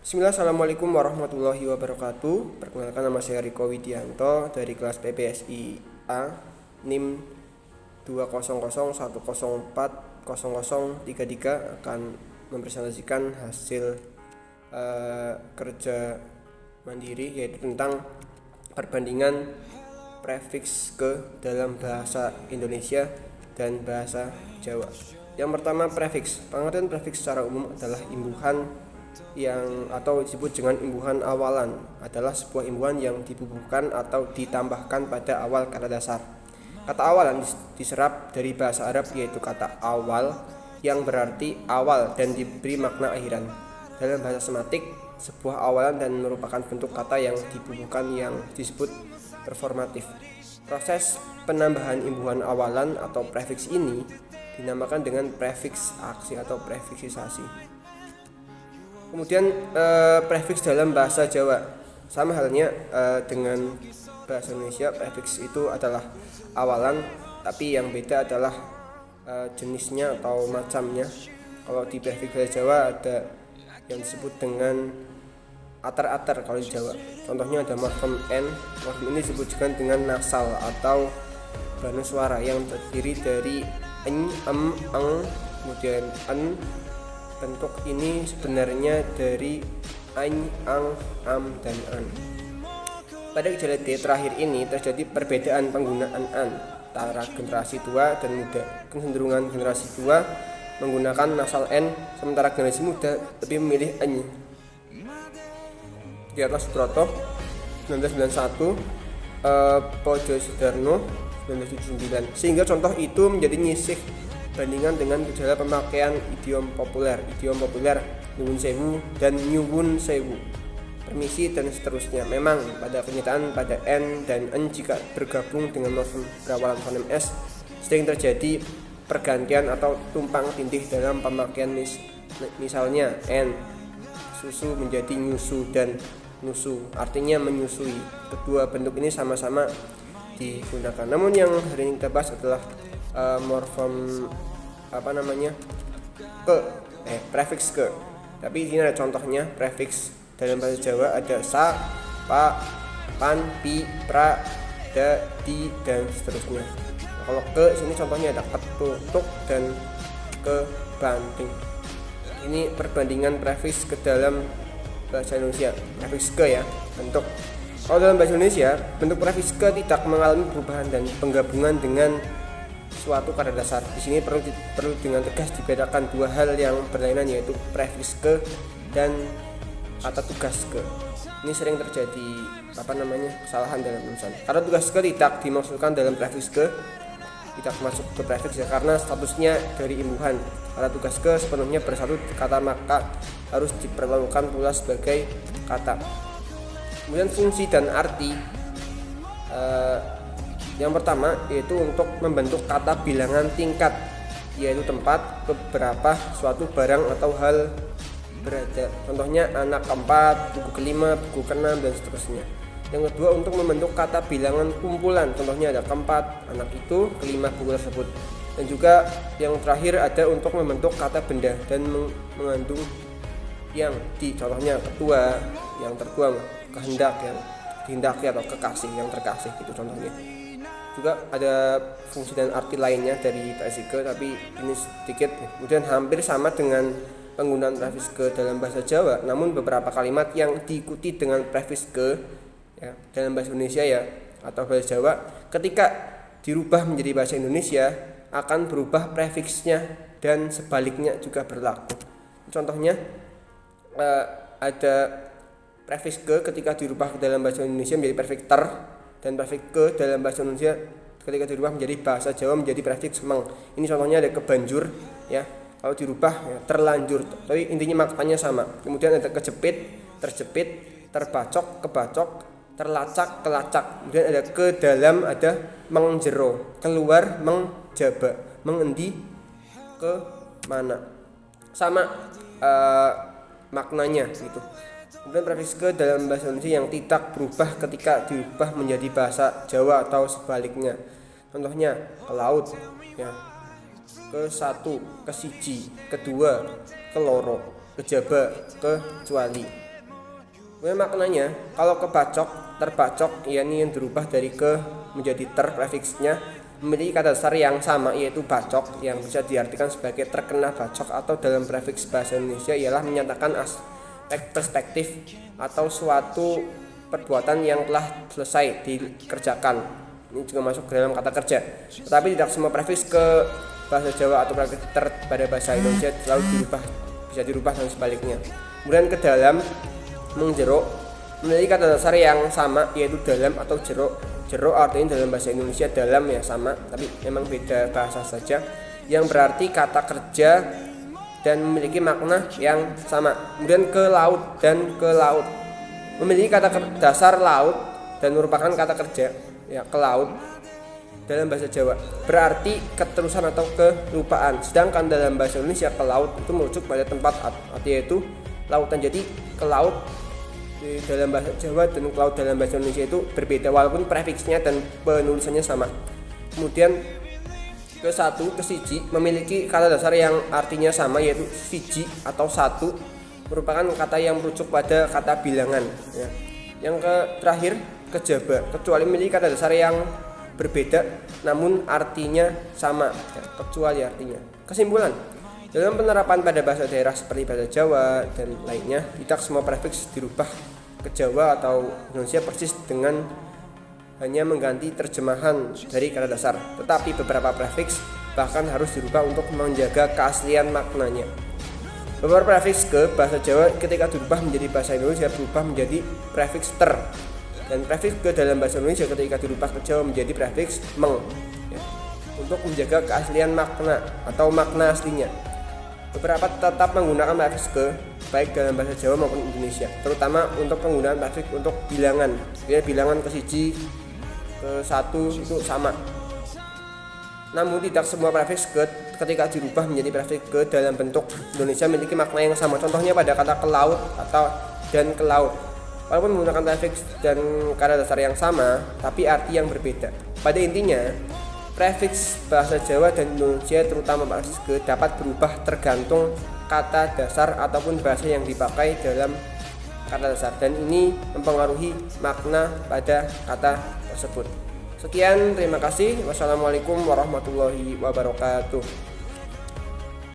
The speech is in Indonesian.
Bismillah, assalamualaikum warahmatullahi wabarakatuh. Perkenalkan, nama saya Riko Widianto dari kelas PPSI A NIM 20010404033 akan mempresentasikan hasil kerja mandiri, yaitu tentang perbandingan prefiks ke dalam bahasa Indonesia dan bahasa Jawa. Yang pertama, prefiks. Pengertian prefiks secara umum adalah imbuhan yang atau disebut dengan imbuhan awalan, adalah sebuah imbuhan yang dibubuhkan atau ditambahkan pada awal kata dasar. Kata awalan diserap dari bahasa Arab, yaitu kata awal yang berarti awal dan diberi makna akhiran. Dalam bahasa sematik, sebuah awalan dan merupakan bentuk kata yang dibubuhkan yang disebut performatif. Proses penambahan imbuhan awalan atau prefiks ini dinamakan dengan prefiks aksi atau prefiksisasi. Kemudian prefiks dalam bahasa Jawa sama halnya dengan bahasa Indonesia. Prefiks itu adalah awalan, tapi yang beda adalah jenisnya atau macamnya. Kalau di prefiks bahasa Jawa ada yang disebut dengan atar-atar kalau di Jawa. Contohnya ada morfem n. Morfem ini disebutkan dengan nasal atau banus suara yang terdiri dari eng, eng, kemudian en. Bentuk ini sebenarnya dari ain, ang, am, dan an. Pada gejala D terakhir ini terjadi perbedaan penggunaan an antara generasi tua dan muda. Kecenderungan generasi tua menggunakan nasal n, sementara generasi muda lebih memilih n. Di atas Subroto 1991, Pojo Sudarno 1979. Sehingga contoh itu menjadi nyisih bandingan dengan gejala pemakaian idiom populer nyuwun sewu dan nyuwun sewu, permisi, dan seterusnya. Memang pada kenyataan pada n dan n jika bergabung dengan morfem berawalan fonem s sering terjadi pergantian atau tumpang tindih dalam pemakaian. Misalnya n susu menjadi nyusu dan nusu, artinya menyusui. Kedua bentuk ini sama-sama digunakan. Namun yang hari ini kita bahas adalah morfem prefiks ke. Tapi ini ada contohnya. Prefiks dalam bahasa Jawa ada sa, pa, pan, pi, pra, da, di, dan seterusnya. Nah, kalau ke sini contohnya ada ketutuk dan kebanting. Ini perbandingan prefiks ke dalam bahasa Indonesia. Prefiks ke ya, bentuk. Kalau dalam bahasa Indonesia, bentuk prefiks ke tidak mengalami perubahan dan penggabungan dengan suatu kata dasar. Di sini perlu dengan tegas dibedakan dua hal yang berlainan, yaitu prefiks ke dan kata tugas ke. Ini sering terjadi kesalahan dalam tulisan. Kata tugas ke tidak dimasukkan dalam prefiks ke, tidak masuk ke prefiks ya, karena statusnya dari imbuhan. Kata tugas ke sepenuhnya bersatu kata, maka harus diperlakukan pula sebagai kata. Kemudian fungsi dan arti. Yang pertama yaitu untuk membentuk kata bilangan tingkat, yaitu tempat, beberapa, suatu barang atau hal berada. Contohnya anak keempat, buku kelima, buku keenam, dan seterusnya. Yang kedua untuk membentuk kata bilangan kumpulan. Contohnya ada keempat, anak itu, kelima, buku tersebut. Dan juga yang terakhir ada untuk membentuk kata benda dan mengandung yang di, contohnya ketua, yang tertuang, kehendak, yang dihendaki, atau kekasih, yang terkasih, gitu contohnya. Juga ada fungsi dan arti lainnya dari prefiks ke, tapi ini sedikit. Kemudian hampir sama dengan penggunaan prefiks ke dalam bahasa Jawa, namun beberapa kalimat yang diikuti dengan prefiks ke ya, dalam bahasa Indonesia ya atau bahasa Jawa, ketika dirubah menjadi bahasa Indonesia akan berubah prefiksnya, dan sebaliknya juga berlaku. Contohnya ada prefiks ke ketika dirubah ke dalam bahasa Indonesia menjadi prefiks ter, dan prefiks ke dalam bahasa Indonesia ketika dirubah menjadi bahasa Jawa menjadi prefiks meng. Ini contohnya ada kebanjur ya, kalau dirubah ya, terlanjur, tapi intinya maknanya sama. Kemudian ada kejepit, terjepit, terbacok, kebacok, terlacak, kelacak. Kemudian ada ke dalam, ada mengjero, keluar, mengjaba, mengendi, ke mana, sama maknanya gitu. Kemudian prefiks ke dalam bahasa Indonesia yang tidak berubah ketika dirubah menjadi bahasa Jawa atau sebaliknya. Contohnya ke laut ya, ke satu, ke siji, kedua, ke loro, kejaba, kecuali. Kemudian maknanya, kalau kebacok, terbacok, yakni yang dirubah dari ke menjadi ter, prefiksnya memiliki kata dasar yang sama, yaitu bacok, yang bisa diartikan sebagai terkena bacok, atau dalam prefiks bahasa Indonesia ialah menyatakan aspek perspektif atau suatu perbuatan yang telah selesai dikerjakan. Ini juga masuk ke dalam kata kerja. Tetapi tidak semua prefiks ke bahasa Jawa atau prefiks ter pada bahasa Indonesia selalu bisa dirubah dan sebaliknya. Kemudian ke dalam, menjeruk memiliki kata dasar yang sama, yaitu dalam atau jeruk. Jeruk artinya dalam bahasa Indonesia dalam ya sama, tapi memang beda bahasa saja, yang berarti kata kerja dan memiliki makna yang sama. Kemudian ke laut dan ke laut memiliki kata dasar laut dan merupakan kata kerja ya, ke laut dalam bahasa Jawa berarti keterusan atau kelupaan, sedangkan dalam bahasa Indonesia ke laut itu merujuk pada tempat yaitu lautan. Jadi ke laut di dalam bahasa Jawa dan ke laut dalam bahasa Indonesia itu berbeda walaupun prefiksnya dan penulisannya sama. Kemudian ke satu, ke siji memiliki kata dasar yang artinya sama, yaitu siji atau satu merupakan kata yang merujuk pada kata bilangan ya. Yang terakhir ke jaba, kecuali memiliki kata dasar yang berbeda namun artinya sama ya, kecuali artinya. Kesimpulan, dalam penerapan pada bahasa daerah seperti bahasa Jawa dan lainnya, tidak semua prefiks dirubah ke Jawa atau Indonesia persis dengan hanya mengganti terjemahan dari kata dasar, tetapi beberapa prefiks bahkan harus dirubah untuk menjaga keaslian maknanya. Beberapa prefiks ke bahasa Jawa ketika dirubah menjadi bahasa Indonesia berubah menjadi prefiks ter, dan prefiks ke dalam bahasa Indonesia ketika dirubah ke Jawa menjadi prefiks meng ya, untuk menjaga keaslian makna atau makna aslinya. Beberapa tetap menggunakan prefiks ke baik dalam bahasa Jawa maupun Indonesia, terutama untuk penggunaan prefiks untuk bilangan. Ya, bilangan ke siji, ke satu itu sama. Namun tidak semua prefiks ke ketika dirubah menjadi prefiks ke dalam bentuk Indonesia memiliki makna yang sama. Contohnya pada kata ke laut atau dan ke laut. Walaupun menggunakan prefiks dan kata dasar yang sama, tapi arti yang berbeda. Pada intinya, prefiks bahasa Jawa dan Indonesia terutama prefiks ke dapat berubah tergantung kata dasar ataupun bahasa yang dipakai dalam kata dasar, dan ini mempengaruhi makna pada kata tersebut. Sekian, terima kasih. Wassalamualaikum warahmatullahi wabarakatuh.